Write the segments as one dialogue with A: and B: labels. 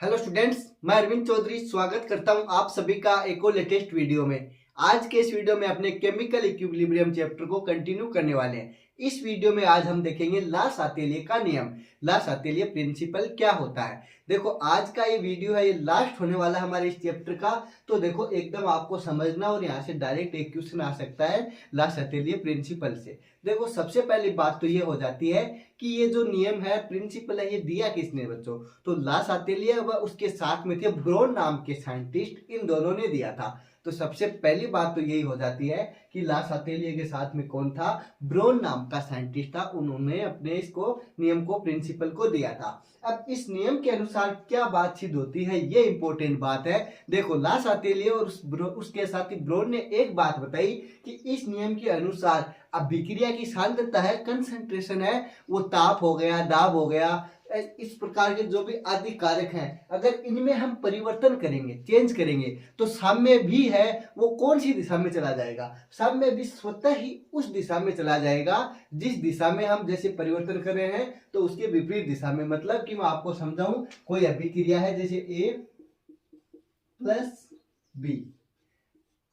A: Hello students, मैं अरविंद चौधरी स्वागत करता हूं आप सभी का एक और लेटेस्ट वीडियो में। आज के इस वीडियो में अपने केमिकल इक्विलिब्रियम चैप्टर को कंटिन्यू करने वाले हैं। इस वीडियो में आज हम देखेंगे लास आतेलिए का नियम, लास आतेलिए प्रिंसिपल क्या होता है। देखो आज का ये वीडियो है, ये लास्ट होने वाला है हमारे इस चैप्टर का। तो देखो एकदम आपको समझना और यहाँ से डायरेक्ट एक क्वेश्चन आ सकता है लास आतेलिए प्रिंसिपल से। देखो सबसे पहली बात तो ये हो जाती है कि ये जो नियम है, प्रिंसिपल है, ये दिया किसने बच्चों? तो लास आतेलिए व उसके साथ में थे ब्रोन नाम के साइंटिस्ट, इन दोनों ने दिया था। तो सबसे पहली बात तो यही हो जाती है कि लास आतेलिए के साथ में कौन था? ब्रोन नाम का साइंटिस्ट था, उन्होंने अपने इसको नियम को, प्रिंसिपल को दिया था। अब इस नियम के अनुसार क्या बात सिद्ध होती है, ये इंपॉर्टेंट बात है। देखो लास आतेलिए और उसके साथ ही ब्रोन ने एक बात बताई कि इस नियम के अनुसार अभिक्रिया की सांद्रता है, कंसंट्रेशन है, वो ताप हो गया, दाब हो गया, इस प्रकार के जो भी आदि कारक हैं, अगर इनमें हम परिवर्तन करेंगे, चेंज करेंगे, तो साम्य भी है वो कौन सी दिशा में चला जाएगा? साम्य भी स्वतः ही उस दिशा में चला जाएगा जिस दिशा में हम जैसे परिवर्तन कर रहे हैं, तो उसके विपरीत दिशा में। मतलब कि मैं आपको समझाऊं, कोई अभिक्रिया है जैसे A प्लस B।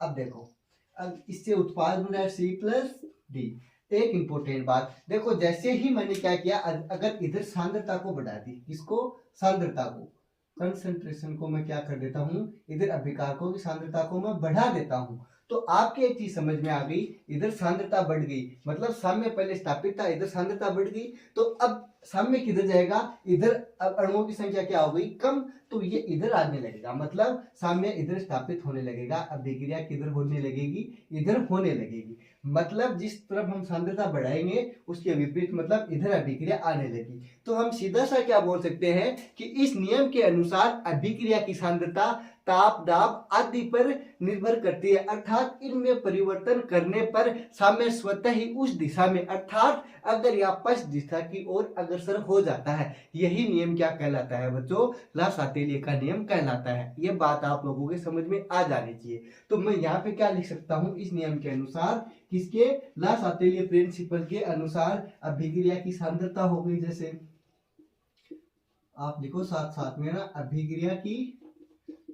A: अब देखो, अब इससे उत्पाद बन रहा है C प्लस D। एक इंपॉर्टेंट बात देखो, जैसे ही मैंने क्या किया, अगर इधर सांद्रता को बढ़ा दी, किसको? सांद्रता को, कंसंट्रेशन को मैं क्या कर देता हूं, इधर अभिकारकों की सांद्रता को मैं बढ़ा देता हूं, तो आपके एक चीज समझ में आ गई, इधर सांद्रता बढ़ गई, मतलब साम्य पहले स्थापित था, इधर सांद्रता बढ़ गई, तो अब साम्य किधर जाएगा? इधर। अब अणुओं की संख्या क्या हो गई? कम, तो ये इधर आने लगेगा, मतलब साम्य इधर स्थापित होने लगेगा, अभिक्रिया किधर होने लगेगी? इधर होने लगेगी। मतलब जिस तरफ हम सांद्रता बढ़ाएंगे उसके विपरीत, मतलब इधर अभिक्रिया आने लगी। तो हम सीधा सा क्या बोल सकते हैं कि इस नियम के अनुसार अभिक्रिया की सांद्रता ताप, दाब आदि पर निर्भर करती है, अर्थात इनमें परिवर्तन करने पर साम्य स्वतः ही उस दिशा में, अर्थात अगर यह पश्चिम दिशा की ओर अग्रसर हो जाता है। यही नियम क्या कहलाता है बच्चों? लास आतेलिए का नियम कहलाता है। यह बात आप लोगों के समझ में आ जानी चाहिए। तो मैं यहाँ पे क्या लिख सकता हूँ, इस नियम के अनुसार, किसके? लास आतेलिए प्रिंसिपल के अनुसार अभिक्रिया की सांद्रता हो गई, जैसे आप लिखो साथ साथ में ना, अभिक्रिया की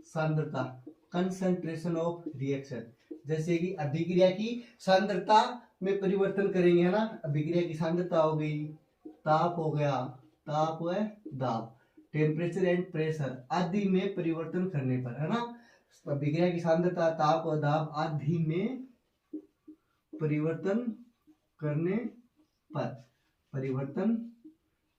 A: सांद्रता, कंसंट्रेशन ऑफ रिएक्शन। जैसे कि अभिक्रिया की सांद्रता में परिवर्तन करेंगे, है ना, अभिक्रिया की सांद्रता हो गई, ताप हो गया, ताप व दाब, टेम्परेचर एंड प्रेशर आदि में परिवर्तन करने पर, है ना, अभिक्रिया की सांद्रता, ताप व दाब आदि में परिवर्तन करने पर, परिवर्तन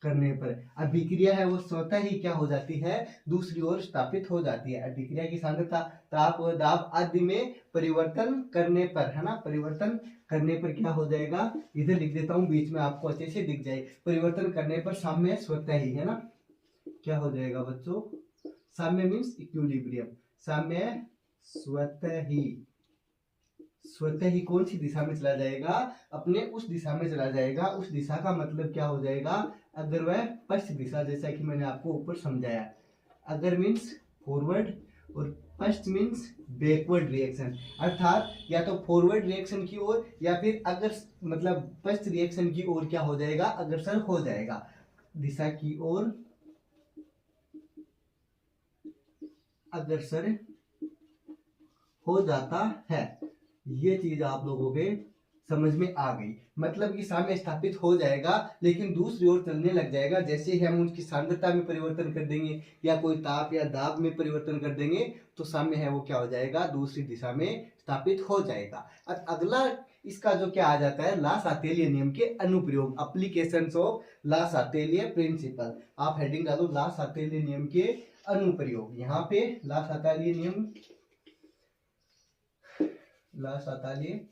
A: करने पर अभिक्रिया है वो स्वतः ही क्या हो जाती है? दूसरी ओर स्थापित हो जाती है। अभिक्रिया की सांद्रता, ताप व दाब आदि में परिवर्तन करने पर, है ना, परिवर्तन करने पर क्या हो जाएगा? इधर लिख देता हूं बीच में, आपको अच्छे से दिख जाए। परिवर्तन करने पर साम्य स्वतः ही, है ना, क्या हो जाएगा बच्चों? साम्य मीन्स इक्विलिब्रियम, साम्य स्वतः ही, स्वतः ही कौन सी दिशा में चला जाएगा? अपने उस दिशा में चला जाएगा। उस दिशा का मतलब क्या हो जाएगा? अगर वह पश्चिम दिशा, जैसा कि मैंने आपको ऊपर समझाया, अगर मीन्स फॉरवर्ड और पश्चिम मीन्स बैकवर्ड रिएक्शन, अर्थात या तो फॉरवर्ड रिएक्शन की ओर या फिर अगर मतलब पश्चिम रिएक्शन की ओर क्या हो जाएगा? अग्रसर हो जाएगा, दिशा की ओर अग्रसर हो जाता है। ये चीज आप लोगों के समझ में आ गई, मतलब कि साम्य स्थापित हो जाएगा लेकिन दूसरी ओर चलने लग जाएगा। जैसे ही हम उसकी सांद्रता में परिवर्तन कर देंगे या कोई ताप या दाब में परिवर्तन कर देंगे, तो साम्य है वो क्या हो जाएगा? दूसरी दिशा में स्थापित हो जाएगा। अब अगला इसका जो क्या आ जाता है, लास आतेलिए नियम के अनुप्रयोग, एप्लीकेशंस ऑफ लास आतेलिए प्रिंसिपल। आप हेडिंग डालो लास आतेलिए नियम के अनुप्रयोग। यहाँ पे लास आतेलिए नियम, लास आतेलिए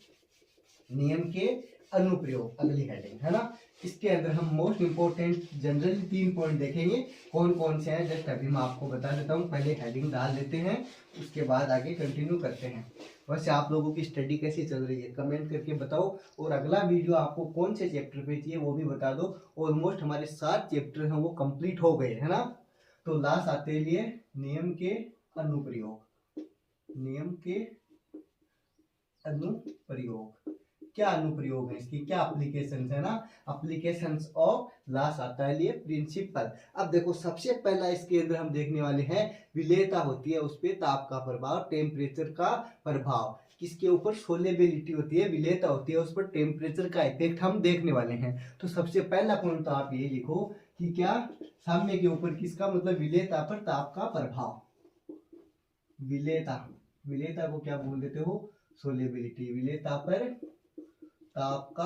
A: नियम के अनुप्रयोग, अगली हेडिंग, है ना। इसके अंदर हम मोस्ट इंपोर्टेंट जनरली 3 पॉइंट देखेंगे। कौन कौन से हैं जस्ट अभी मैं आपको बता देता हूँ, पहले हेडिंग डाल देते हैं, उसके बाद आगे कंटिन्यू करते हैं। वैसे आप लोगों की स्टडी कैसी चल रही है कमेंट करके बताओ, और अगला वीडियो आपको कौन से चैप्टर पे चाहिए वो भी बता दो। ऑलमोस्ट हमारे 7 चैप्टर हैं वो कंप्लीट हो गए, है ना। तो लास्ट आते लिए नियम के अनुप्रयोग, नियम के अनुप्रयोग, क्या अनुप्रयोग है, इसकी क्या एप्लीकेशंस है ना, एप्लीकेशंस ऑफ लॉस आता है लिए प्रिंसिपल। अब देखो सबसे पहला इसके अंदर हम देखने वाले हैं विलेयता होती है उस पर ताप का प्रभाव, टेम्परेचर का प्रभाव, किसके ऊपर, सोलेबिलिटी होती है, विलेयता होती है उस पर टेम्परेचर का इफेक्ट हम देखने वाले हैं। तो सबसे पहला पॉइंट तो आप ये लिखो कि क्या, साम्य के ऊपर किसका, मतलब विलेयता पर ताप का प्रभाव, विलेयता, विलेयता को क्या बोल देते हो, सोलेबिलिटी, विलेयता पर ताप का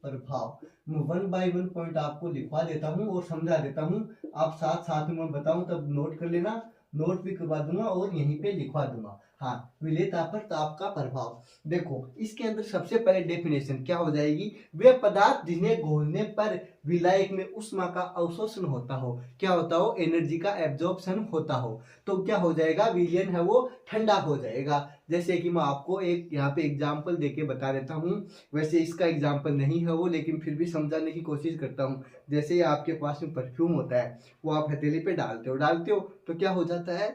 A: प्रभाव। मैं 1 बाय 1 पॉइंट आपको लिखवा देता हूँ और समझा देता हूँ, आप साथ साथ में बताऊं तब नोट कर लेना, नोट भी करवा दूंगा और यहीं पे लिखवा दूंगा। हाँ, विलेयता पर ताप का प्रभाव। देखो इसके अंदर सबसे पहले डेफिनेशन क्या हो जाएगी, वे पदार्थ जिन्हें घोलने पर विलायक में उष्मा का अवशोषण होता हो, क्या होता हो, एनर्जी का एब्जॉर्प्शन होता हो, तो क्या हो जाएगा, विलयन है वो ठंडा हो जाएगा। जैसे कि मैं आपको एक यहाँ पे एग्जाम्पल देके बता देता हूँ, वैसे इसका एग्जाम्पल नहीं है वो, लेकिन फिर भी समझाने की कोशिश करता हूँ। जैसे आपके पास में परफ्यूम होता है, वो आप हथेली पे डालते हो तो क्या हो जाता है,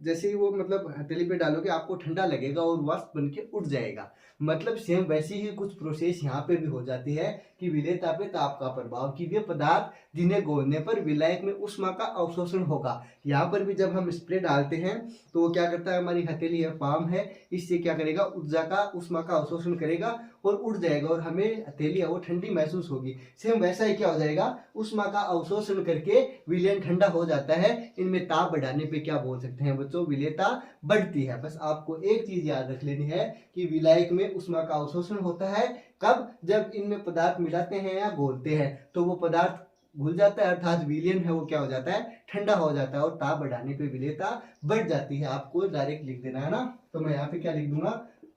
A: जैसे ही वो मतलब हथेली पे डालोगे आपको ठंडा लगेगा और वाष्प बन के उठ जाएगा। मतलब सेम वैसी ही कुछ प्रोसेस यहाँ पे भी हो जाती है कि विलेयता पे ताप का प्रभाव, कि वे पदार्थ जिन्हें घोलने पर विलायक में उष्मा का अवशोषण होगा। यहाँ पर भी जब हम स्प्रे डालते हैं तो वो क्या करता है, हमारी हथेली है, पाम है, इससे क्या करेगा, ऊर्जा का, उष्मा का अवशोषण करेगा और उड़ जाएगा और हमें हथेली है वो ठंडी महसूस होगी। सेम वैसा ही क्या हो जाएगा, उष्मा का अवशोषण करके विलयन ठंडा हो जाता है। इनमें ताप बढ़ाने पे क्या बोल सकते हैं बच्चों, विलेयता बढ़ती है। बस आपको एक चीज याद रख लेनी है कि विलायक में उष्मा का अवशोषण होता है कब, जब इनमें पदार्थ मिलाते हैं या घोलते हैं तो वो पदार्थ घुल जाता है, अर्थात विलयन है वो क्या हो जाता है, ठंडा हो जाता है और ताप बढ़ाने पे विलेयता बढ़ जाती है। आपको डायरेक्ट लिख देना है ना, तो मैं यहाँ पे क्या लिख दूंगा,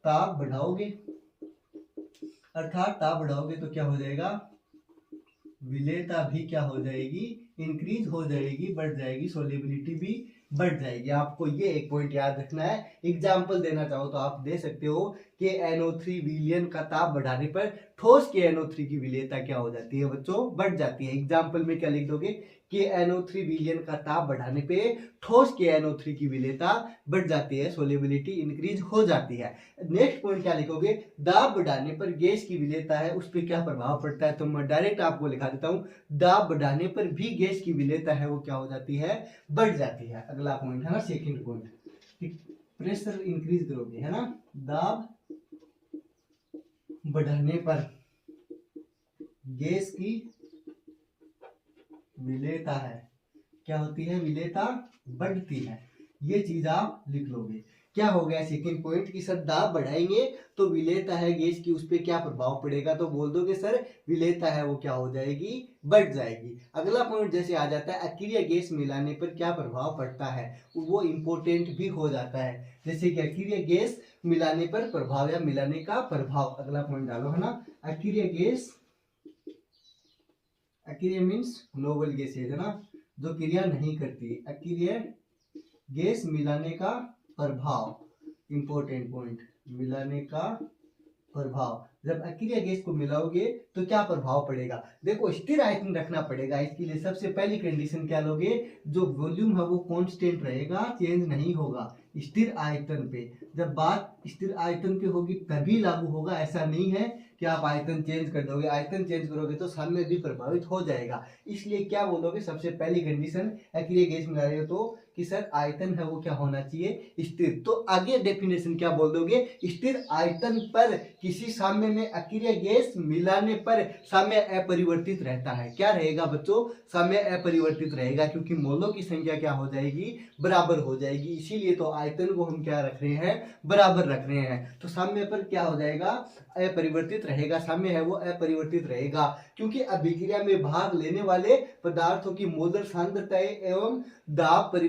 A: ताप बढ़ाओगे, अर्थात ताप बढ़ाओगे तो क्या हो जाएगा, विलेयता भी क्या हो जाएगी, इंक्रीज हो जाएगी, बढ़ जाएगी, सोलिबिलिटी भी बढ़ जाएगी। आपको ये एक पॉइंट याद रखना है। एग्जाम्पल देना चाहो तो आप दे सकते हो कि NO3 विलयन का ताप बढ़ाने पर ठोस के NO3 की विलेयता क्या हो जाती है बच्चों, बढ़ जाती है। एग्जाम्पल में क्या लिख दोगे कि NO3 विलयन का ताप बढ़ाने पे ठोस के NO3 की विलेयता बढ़ जाती है, सोलिबिलिटी इंक्रीज हो जाती है। नेक्स्ट पॉइंट क्या लिखोगे, दाब बढ़ाने पर गैस की विलेयता है उस पर क्या प्रभाव पड़ता है, तो मैं डायरेक्ट आपको लिखा देता हूँ, दाब बढ़ाने पर भी गैस की विलेयता है वो क्या हो जाती है, बढ़ जाती है। अगला पॉइंट है ना, सेकंड पॉइंट, प्रेशर इंक्रीज करोगे है ना, दाब बढ़ाने पर गैस की विलेयता है क्या होती है, विलेयता बढ़ती है। ये चीज आप लिख लोगे। क्या हो गया सेकंड पॉइंट कि सर दाब बढ़ाएंगे तो विलेयता है गैस की उस पर क्या प्रभाव पड़ेगा, तो बोल दोगे सर विलेयता है वो क्या हो जाएगी, बढ़ जाएगी। अगला पॉइंट जैसे आ जाता है अक्रिय गैस मिलाने पर क्या प्रभाव पड़ता है, वो इंपॉर्टेंट भी हो जाता है। जैसे कि अक्रिय गैस मिलाने पर प्रभाव या मिलाने का प्रभाव, अगला पॉइंट डालो है ना, अक्रिय गैस, अक्रिय मीन्स नोबल गैसेज है ना, जो क्रिया नहीं करती, अक्रिय गैस मिलाने का प्रभाव, इंपॉर्टेंट पॉइंट, मिलाने का प्रभाव। जब अक्रिय गैस को मिलाओगे तो क्या प्रभाव पड़ेगा, देखो स्थिर आयतन रखना पड़ेगा। इसके लिए सबसे पहली कंडीशन क्या लोगे, जो वॉल्यूम है वो कांस्टेंट रहेगा, चेंज नहीं होगा स्थिर आयतन पे। जब बात स्थिर आयतन पे होगी तभी लागू होगा, ऐसा नहीं है कि आप आयतन चेंज कर दोगे, आयतन चेंज करोगे तो सामने भी प्रभावित हो जाएगा। इसलिए क्या बोलोगे, सबसे पहली कंडीशन अक्रिय गैस मिला रहे हो तो कि सर आयतन है वो क्या होना चाहिए, स्थिर। तो आगे डेफिनेशन क्या बोल दोगे, स्थिर आयतन पर किसी साम्य में अक्रिय गैस मिलाने पर साम्य अपरिवर्तित रहता है। क्या रहेगा बच्चों, साम्य अपरिवर्तित रहेगा, क्योंकि मोलों की संख्या क्या हो जाएगी, बराबर हो जाएगी। इसीलिए तो आयतन को हम क्या रख रहे हैं, बराबर रख रहे हैं। तो साम्य पर क्या हो जाएगा, अपरिवर्तित रहेगा, साम्य है वो अपरिवर्तित रहेगा, क्योंकि अभिक्रिया में भाग लेने वाले पदार्थों की मोलर सांद्रता एवं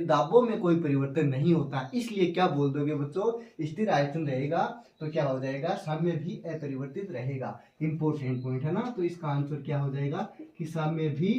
A: दाबों में कोई परिवर्तन नहीं होता। इसलिए क्या बोल दोगे बच्चों, स्थिर आयतन रहेगा तो क्या हो जाएगा, साम्य भी अपरिवर्तित रहेगा। इंपॉर्टेंट पॉइंट है ना, तो इसका आंसर क्या हो जाएगा कि साम्य भी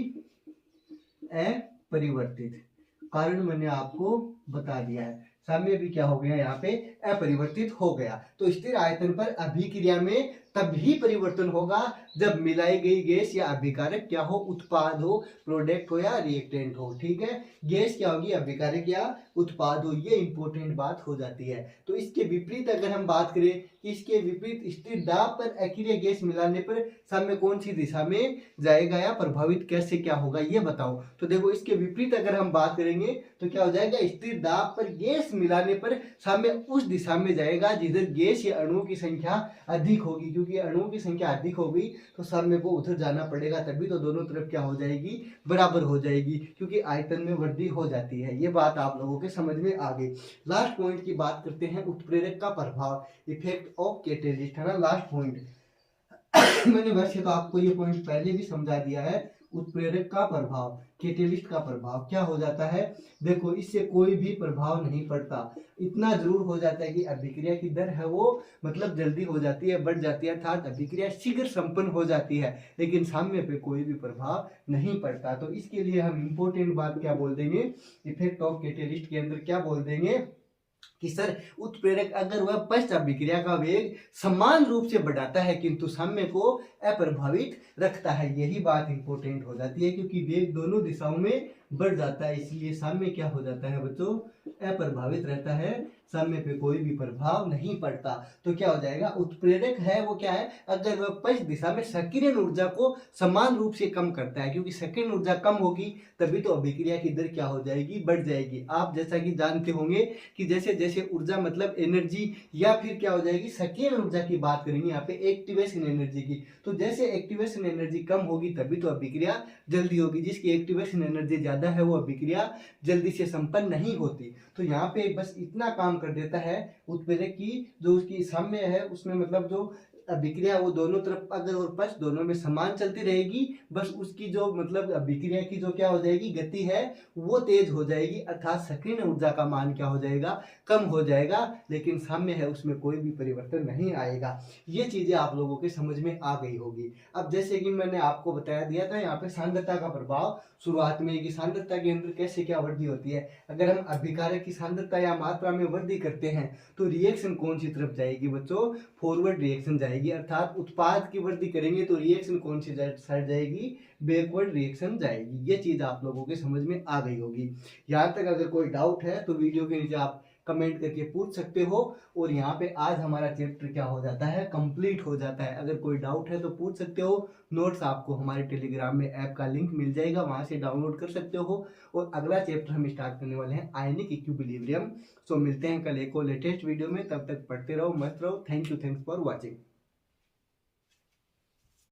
A: अपरिवर्तित। कारण मैंने आपको बता दिया है, साम्य भी क्या हो गया, यहाँ पे अपरिवर्तित हो गया। तो स्थिर आयतन पर अभिक्रिया में तभी परिवर्तन होगा जब मिलाई गई गैस या अभिकारक क्या हो, उत्पाद हो, प्रोडक्ट हो या रिएक्टेंट हो। ठीक है, गैस क्या होगी, अभिकारक या उत्पाद हो, ये इंपॉर्टेंट बात हो जाती है। तो इसके विपरीत अगर हम बात करें कि इसके विपरीत स्थिर दाब पर अक्रिय गैस मिलाने पर साम्य कौन सी दिशा में जाएगा या प्रभावित कैसे क्या होगा, ये बताओ। तो देखो इसके विपरीत अगर हम बात करेंगे तो क्या हो जाएगा, स्थिर दाब पर गैस मिलाने पर साम्य उस दिशा में जाएगा जिधर गैस या अणुओं की संख्या अधिक होगी, क्योंकि अणुओं की संख्या अधिक होगी तो साम्य को उधर जाना पड़ेगा, तभी तो दोनों तरफ क्या हो जाएगी, बराबर हो जाएगी, क्योंकि आयतन में वृद्धि हो जाती है। ये बात आप लोगों के समझ में आ गई। लास्ट पॉइंट की बात करते हैं, उत्प्रेरक का प्रभाव, इफेक्ट ऑफ कैटेलिस्ट, है ना लास्ट पॉइंट। मैंने वैसे तो आपको ये पॉइंट पहले भी समझा दिया है। उत्प्रेरक का प्रभाव, कैटेलिस्ट का प्रभाव क्या हो जाता है, देखो इससे कोई भी प्रभाव नहीं पड़ता, इतना जरूर हो जाता है कि अभिक्रिया की दर है वो मतलब जल्दी हो जाती है, बढ़ जाती है, अर्थात अभिक्रिया शीघ्र संपन्न हो जाती है, लेकिन साम्य पे कोई भी प्रभाव नहीं पड़ता। तो इसके लिए हम इंपॉर्टेंट बात क्या बोल देंगे, इफेक्ट ऑफ कैटेलिस्ट के अंदर क्या बोल देंगे कि सर उत्प्रेरक अगर वह पश्च अभिक्रिया का वेग समान रूप से बढ़ाता है किंतु साम्य को अप्रभावित रखता है, यही बात इंपॉर्टेंट हो जाती है, क्योंकि वेग दोनों दिशाओं में बढ़ जाता है, इसलिए साम्य क्या हो जाता है बच्चों, अप्रभावित रहता है, साम्य पे कोई भी प्रभाव नहीं पड़ता। तो क्या हो जाएगा, उत्प्रेरक है वो क्या है, अगर वह पश्च दिशा में सक्रिय ऊर्जा को समान रूप से कम करता है, क्योंकि सक्रिय ऊर्जा कम होगी तभी तो अभिक्रिया की दर क्या हो जाएगी, बढ़ जाएगी। आप जैसा कि जानते होंगे कि जैसे जैसे ऊर्जा मतलब एनर्जी या फिर क्या हो जाएगी, सक्रिय ऊर्जा की बात करेंगे यहाँ पे एक्टिवेशन एनर्जी की, तो जैसे एक्टिवेशन एनर्जी कम होगी तभी तो अभिक्रिया जल्दी होगी, जिसकी एक्टिवेशन एनर्जी ज्यादा है वो अभिक्रिया जल्दी से संपन्न नहीं होती। तो यहाँ पे बस इतना काम कर देता है उत्प्रेरक की जो उसकी साम्य है उसमें मतलब जो अभिक्रिया वो दोनों तरफ अगर और पक्ष दोनों में समान चलती रहेगी, बस उसकी जो मतलब अभिक्रिया की जो क्या हो जाएगी गति है वो तेज हो जाएगी, अर्थात सक्रिय ऊर्जा का मान क्या हो जाएगा, कम हो जाएगा, लेकिन साम्य है उसमें कोई भी परिवर्तन नहीं आएगा। ये चीजें आप लोगों के समझ में आ गई होगी। अब जैसे कि मैंने आपको बताया दिया था यहाँ पे सांद्रता का प्रभाव शुरुआत में कि सांद्रता के अंदर कैसे क्या वृद्धि होती है, अगर हम अभिकारक की सांद्रता या मात्रा में वृद्धि करते हैं तो रिएक्शन कौन सी तरफ जाएगी बच्चों, फॉरवर्ड रिएक्शन जाएगी, अर्थात उत्पाद की वृद्धि करेंगे तो रिएक्शन कौन सी साइड जाएगी, बैकवर्ड रिएक्शन जाएगी। ये चीज आप लोगों के समझ में आ गई होगी। यहाँ तक अगर कोई डाउट है तो वीडियो के नीचे आप कमेंट करके पूछ सकते हो। और यहाँ पे आज हमारा चैप्टर क्या हो जाता है, कंप्लीट हो जाता है। अगर कोई डाउट है तो पूछ सकते हो, नोट्स आपको हमारे टेलीग्राम में ऐप का लिंक मिल जाएगा, वहां से डाउनलोड कर सकते हो। और अगला चैप्टर हम स्टार्ट करने वाले हैं आयनिक इक्विलिब्रियम। सो मिलते हैं कल एक और लेटेस्ट वीडियो में, तब तक पढ़ते रहो, मस्त रहो। Thank you, thanks for watching.